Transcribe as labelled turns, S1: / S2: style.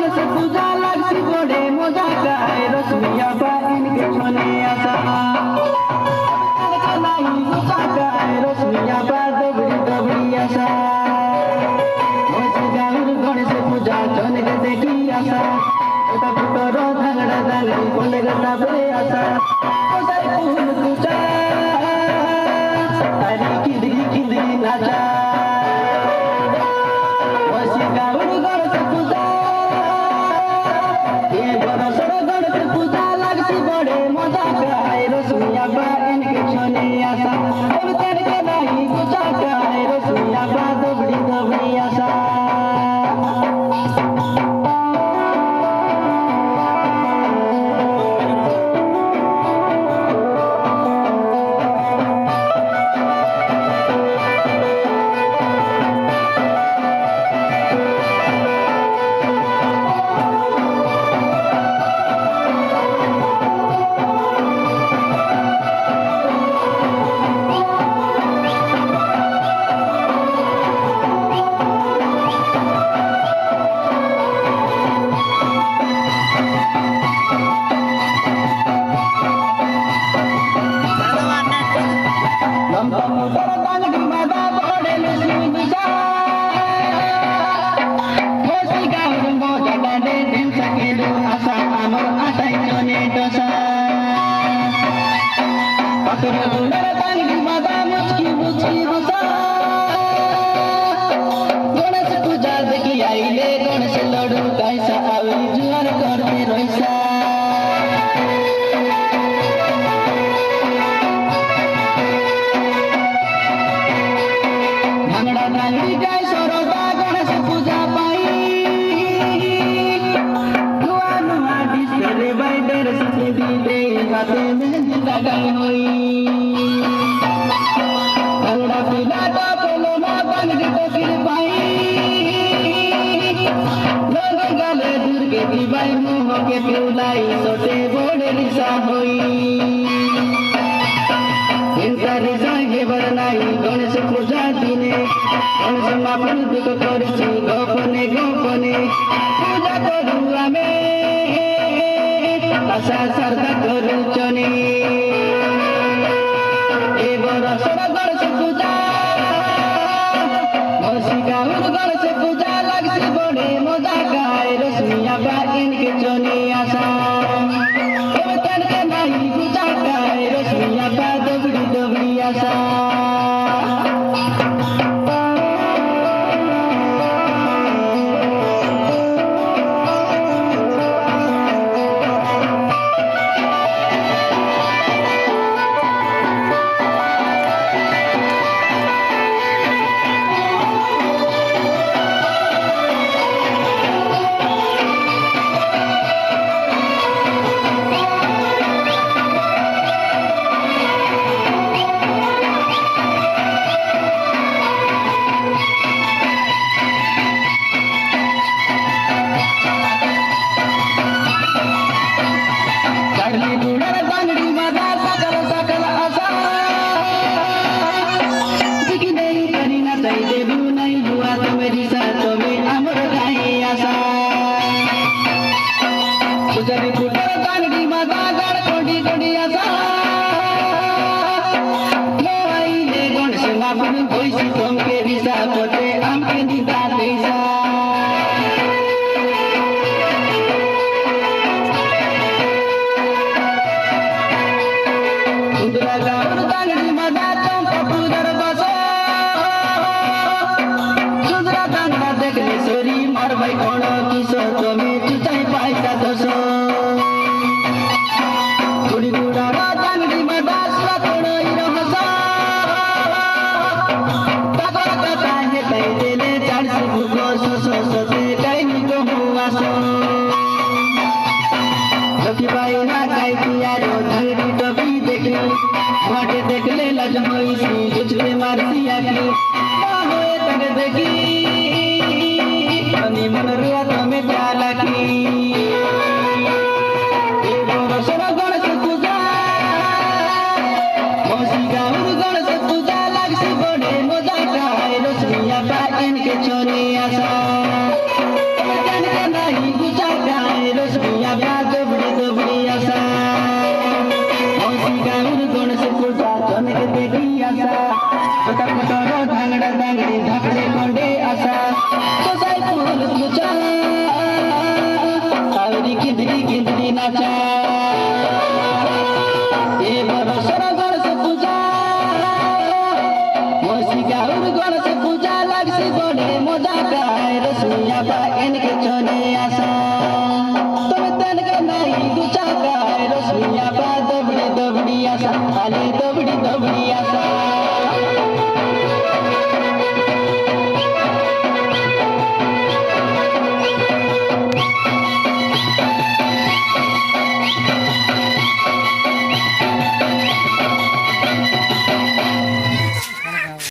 S1: गणेश पूजा लागसी बड़े मजा गाए रश्मिया बा इनके छोने आशा नहीं मजा गाए रश्मिया बा दबड़ी दबड़ी आशा गणेश पूजा चने के देखी आशा ओटा पुटर धागड़ा धागड़ी कोले गटा बे आशा ओसाई फूल पूजा तारी किंदगी किंदगी नाचा वसी गाउन गणेश पूजा ये बरसर गणेश पूजा लागसी बड़े मजा गाए रश्मिया बा इनके छोने आशा अब तेरे के नहीं पूजा गाए रश्मिया बा दबड़ी दबड़ी आशा गणेश पूजा देखी आइले गणेश लड्डू कैसा आवे जुआर करते रैसा भांगड़ा भांगड़ी गाय सरोदा गणेश पूजा पाई नुआ नुआ डिस्करे बाइडर सिद्धि दे हाथे मेहंदी लगाई होई भांगड़ा पीला तो बोलो ना बांगड़ी तो गिर पाई लोग गाले दूर के दीवाई मुँह के पिउलाई सोटे बोले रिसा होई इनका रिसा के बरनाई गणेश पूजा दिने गणेश मापन दुख करिछि गोपने गोपने पूजा करू आमे आशा श्रद्धा करू चने ए बरसर गणेश पूजा मसी गाउन गणेश पूजा लागसी बड़े मजा गाए रश्मिया बा इनके चने आशा अब तनके नहीं पूजा गाए रश्मिया बा दबड़ी दबड़ी आशा देखले लज होई सी कुछ ले मारती आके ना होए तक देखी अनि मन रुआ तमे जाला की बरसर गणेश पूजा मसी गाउन गणेश पूजा लागसी बड़े मजा गाए रश्मिया बा इनके छोने आशा नहीं লাগছে বড়ে মজা গায় রসমিয়া বা এনকে চলে আসা তুমি তেনকে নাই দু চাকায় রসমিয়া বা দবড়ি দবড়ি আসা আলে দবড়ি দবড়ি আসা